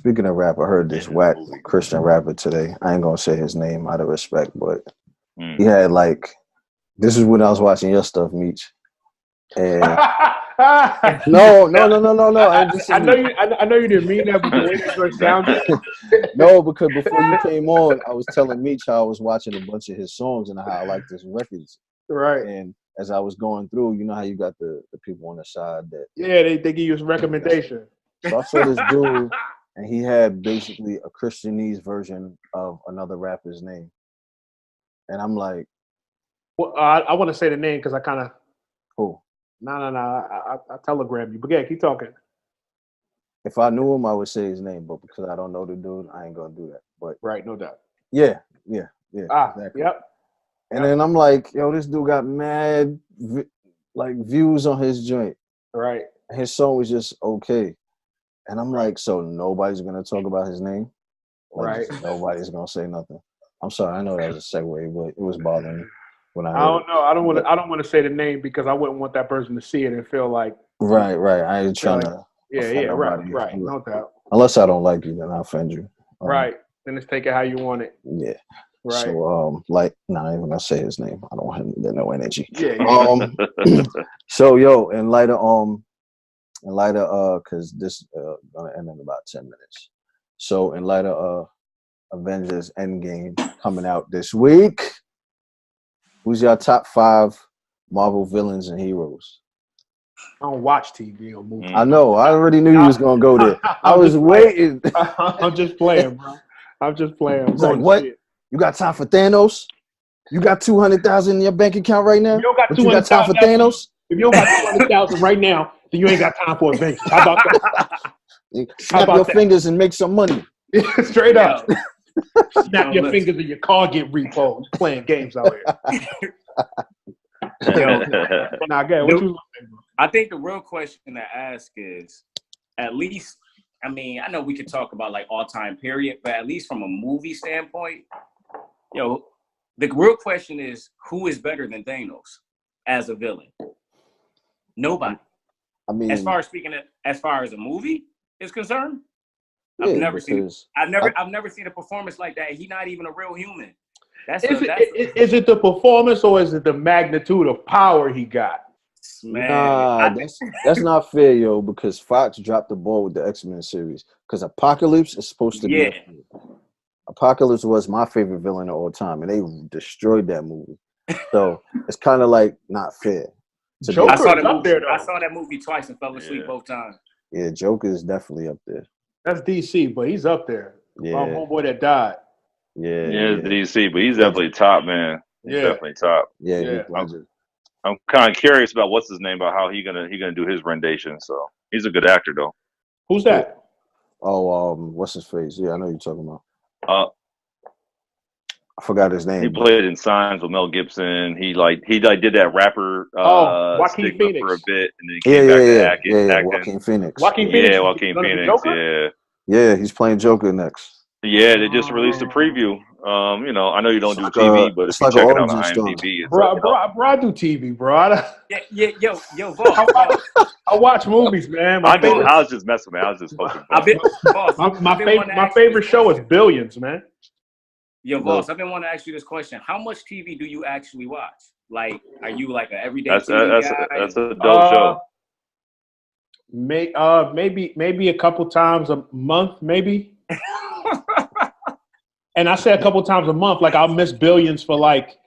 Speaking of rap, I heard this wack Christian rapper today. I ain't gonna say his name out of respect, but he had like, this is when I was watching your stuff, Meech. And no. I know you didn't mean that, but the way that verse sounded. No, because before you came on, I was telling Meech how I was watching a bunch of his songs and how I liked his records. Right. And as I was going through, you know how you got the people on the side that they give you a recommendation. So I saw this dude, and he had basically a Christianese version of another rapper's name, and I'm like, well, I want to say the name because I kind of. Who? No. I telegram you, but yeah, keep talking. If I knew him, I would say his name, but because I don't know the dude, I ain't gonna do that. But right, no doubt. Yeah. Exactly. Yep. And then I'm like, yo, this dude got mad views on his joint. Right. His song was just okay. And I'm like, so nobody's gonna talk about his name? Like, right. Nobody's gonna say nothing. I'm sorry, I know that was a segue, but it was bothering me when I don't know. I don't want to say the name because I wouldn't want that person to see it and feel like. Right. I ain't trying to. Right. No doubt. Unless I don't like you, then I offend you. Right. Then just take it how you want it. Yeah. Right. So I ain't even gonna say his name. I don't want him to get no energy. Yeah. So yo, in light of because this gonna end in about 10 minutes. So in light of Avengers Endgame coming out this week, who's your top 5 Marvel villains and heroes? I don't watch TV or movies. I know. I already knew you was gonna go there. I was waiting. I'm just playing, bro. I'm just playing. It's like, what? You got time for Thanos? You got 200,000 in your bank account right now? You got time for Thanos? If you don't got 200,000 right now, then you ain't got time for Avengers. How about that? Snap your fingers and make some money. Straight up. Snap your fingers and your car get repoed. Playing games out here. I think the real question to ask is, at least, I mean, I know we could talk about like all-time period, but at least from a movie standpoint, the real question is, who is better than Thanos as a villain? Nobody. I mean, as far as a movie is concerned, I've never seen a performance like that. He's not even a real human. Is it the performance or is it the magnitude of power he got? Man, nah, that's not fair, yo, because Fox dropped the ball with the X-Men series. Because Apocalypse is supposed to be Apocalypse was my favorite villain of all time, and they destroyed that movie. So it's kind of like not fair. I saw that movie twice and fell asleep both times. Yeah, Joker is definitely up there. That's DC, but he's up there. Yeah. My homeboy that died. It's DC, but he's definitely top, man. He's definitely top. Yeah. I'm kind of curious about what's his name, about how he gonna do his rendition. So he's a good actor, though. Who's that? Oh, what's his face? Yeah, I know you're talking about. I forgot his name. He played in Signs with Mel Gibson. He did that rapper Joaquin Phoenix for a bit, and then he came back to acting. Joaquin Phoenix. Joaquin Phoenix. Yeah, he's playing Joker next. Yeah, they just released a preview. I know you don't do TV, but if you check it out on IMDb, bro, I do TV, bro. Yo, boss. I watch movies, man. I was just messing, man. I was just fucking. My favorite show is Billions, man. Yo, boss, I've been wanting to ask you this question. How much TV do you actually watch? Like, are you like an everyday TV guy? That's a dope show. Maybe a couple times a month, maybe. And I say a couple times a month, like I'll miss Billions for like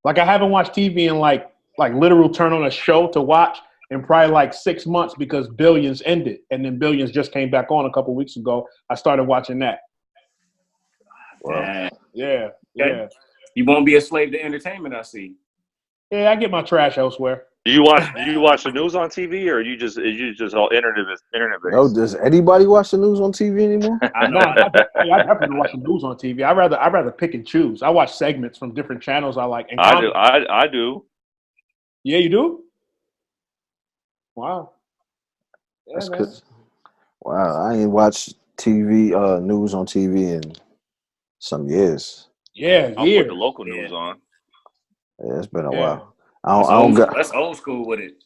I haven't watched TV in like literal turn on a show to watch in probably like 6 months because Billions ended, and then Billions just came back on a couple weeks ago. I started watching that. Wow. Yeah. You won't be a slave to entertainment, I see. Yeah, I get my trash elsewhere. Do you watch the news on TV, or you just all internet based? No, does anybody watch the news on TV anymore? I definitely watch the news on TV. I rather pick and choose. I watch segments from different channels I like. I do. Yeah, you do? Wow. Yeah, that's good. Wow, I ain't watched TV news on TV in some years. Yeah, I'll put the local news on. Yeah, it's been a while. That's old school with it.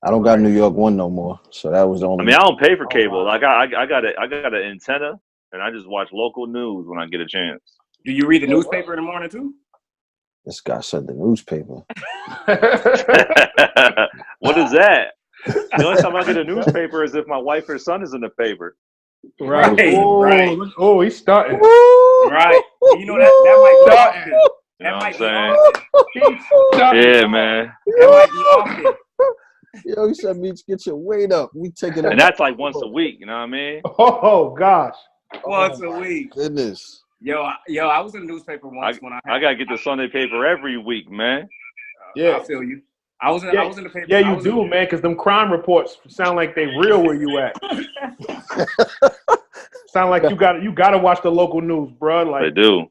I don't got New York One no more, so that was the only. I mean, I don't pay for cable. Like I got an antenna, and I just watch local news when I get a chance. Do you read the newspaper in the morning too? This guy said the newspaper. What is that? The only time I get a newspaper is if my wife or son is in the paper. Right. Right. Oh, he's starting. Right. You know that might be often. You know That might what I'm be saying? often. Yeah, man. That might be often. Yo, he said, "Meech, get your weight up. We taking it." And that's like once a week. You know what I mean? Oh gosh. Once a week. Goodness. Yo, I was in the newspaper once when I gotta get the Sunday paper every week, man. Yeah. I feel you. I was in the paper. Yeah, you do, man, because them crime reports sound like they real where you at. Sound like you gotta watch the local news, bro. Like They do.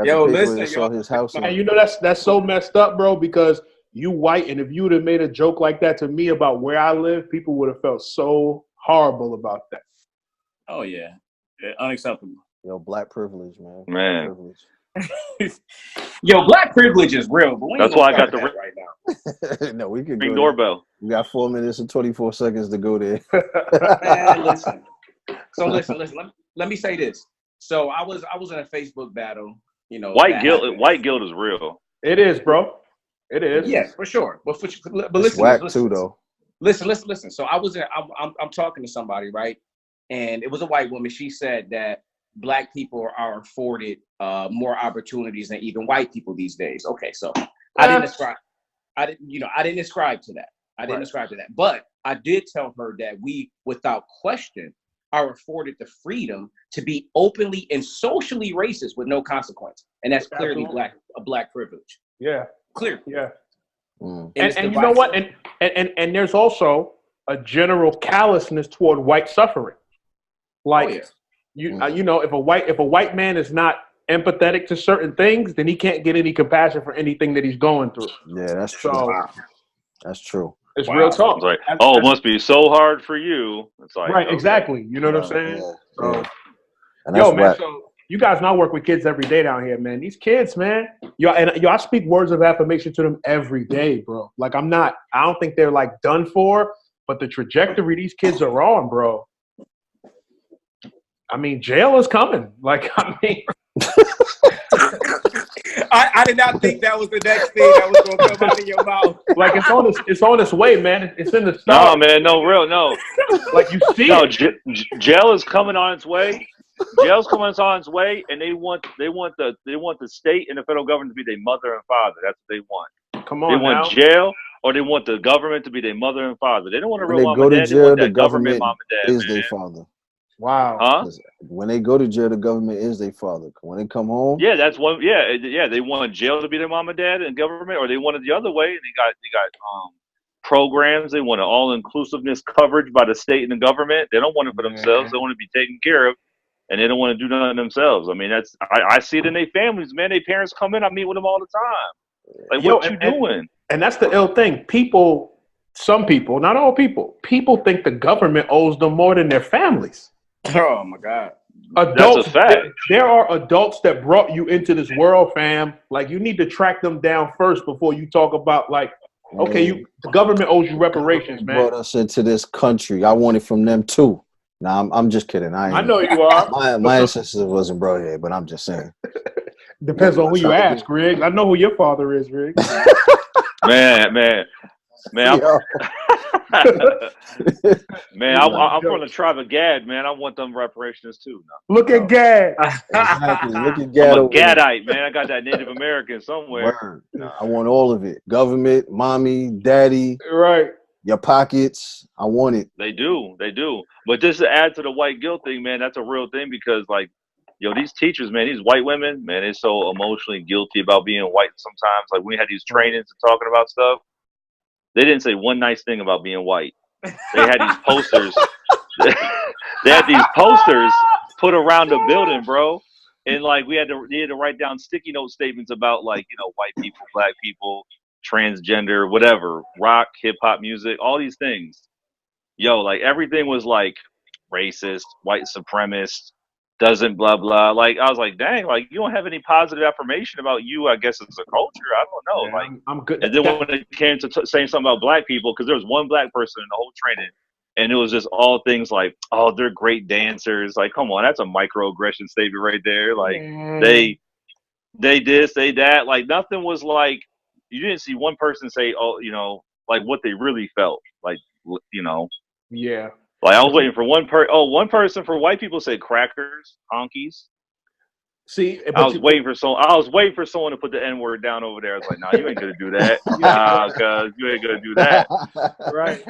Yo, listen, Saw his house. man, you know that's so messed up, bro, because you white, and if you would have made a joke like that to me about where I live, people would have felt so horrible about that. Oh yeah, unacceptable. Yo, black privilege, man. Man. Black privilege. Yo, black privilege is real, but we ain't That's gonna why I got start the that right now. No, we can ring go doorbell. We got 4 minutes and 24 seconds to go there. Man, listen. So listen. Let me say this. So I was in a Facebook battle. You know, White guilt is real. It is, bro. It is. Yes, for sure. But It's listen, whack listen, too, though. Listen. So I'm talking to somebody, right? And it was a white woman. She said that black people are afforded more opportunities than even white people these days. Okay, so I didn't ascribe to that. I didn't ascribe to that. But I did tell her that we, without question, are afforded the freedom to be openly and socially racist with no consequence. And that's clearly a black privilege. Yeah. Clear. Yeah. Mm. And you know what? And there's also a general callousness toward white suffering. Like you know, if a white man is not empathetic to certain things, then he can't get any compassion for anything that he's going through. Yeah, that's true. So That's true. it's real talk. It's like, it must be so hard for you. It's like, right, okay. Exactly. You know what I'm saying? Yeah, So, yeah. And that's yo, man. whack. So you guys now work with kids every day down here, man. These kids, man. I speak words of affirmation to them every day, bro. Like I don't think they're like done for, but the trajectory these kids are on, bro. I mean, jail is coming. Like, I mean, I did not think that was the next thing that was going to come out of your mouth. like it's on its way, man. It's in the No, start. man, no, real, no. Like you see, No, it. jail is coming on its way. Jail's coming on its way, and they want the state and the federal government to be their mother and father. That's what they want. Come They on want now. jail, or they want the government to be their mother and father. They don't want a When real they mom go and to dad. They jail, want the that government government mom and dad, is man. their father. Wow. Huh? When they go to jail, the government is their father. When they come home, Yeah, that's one. Yeah. They want jail to be their mom and dad and government, or they want it the other way. And they got programs. They want an all-inclusiveness coverage by the state and the government. They don't want it for themselves. They want to be taken care of, and they don't want to do nothing themselves. I mean, I see it in their families, man. Their parents come in. I meet with them all the time. Like, what you doing? And that's the ill thing. Some people, not all people think the government owes them more than their families. Oh my God. Adults, That's a fact. There are adults that brought you into this world, fam. Like you need to track them down first before you talk about like, okay, the government owes you reparations, man. brought us into this country. I want it from them too. Nah, I'm just kidding. I know you are. My ancestors wasn't brought here, but I'm just saying. Depends on who you ask, Rigz. I know who your father is, Rigz. Man. I'm from the tribe of Gad, man. I want them reparations too. No. Look at Gad. Exactly. Look at Gad. I'm a Gadite, man. I got that Native American somewhere. Word. I want all of it. Government, mommy, daddy, Right. your pockets. I want it. They do. But just to add to the white guilt thing, man, that's a real thing because, like, these teachers, man, these white women, man, they're so emotionally guilty about being white sometimes. Like, we had these trainings and talking about stuff. They didn't say one nice thing about being white. They had these posters. They had these posters put around the building, bro. And like they had to write down sticky note statements about like, white people, black people, transgender, whatever, rock, hip hop music, all these things. Like everything was like racist, white supremacist, doesn't blah blah. Like I was like, dang, like you don't have any positive affirmation about you. I guess it's a culture. I don't know. Yeah, like I'm good. And then when it came to saying something about black people, because there was one black person in the whole training, and it was just all things like, oh, they're great dancers. Like, come on, that's a microaggression statement right there. Like they this, they that. Like nothing was like, you didn't see one person say, oh, you know, like what they really felt. Like, you know. Yeah. Like I was waiting for one person for white people said crackers, honkies. See, I was waiting for someone to put the N-word down over there. I was like, nah, you ain't gonna do that. Nah, cuz you ain't gonna do that. Right.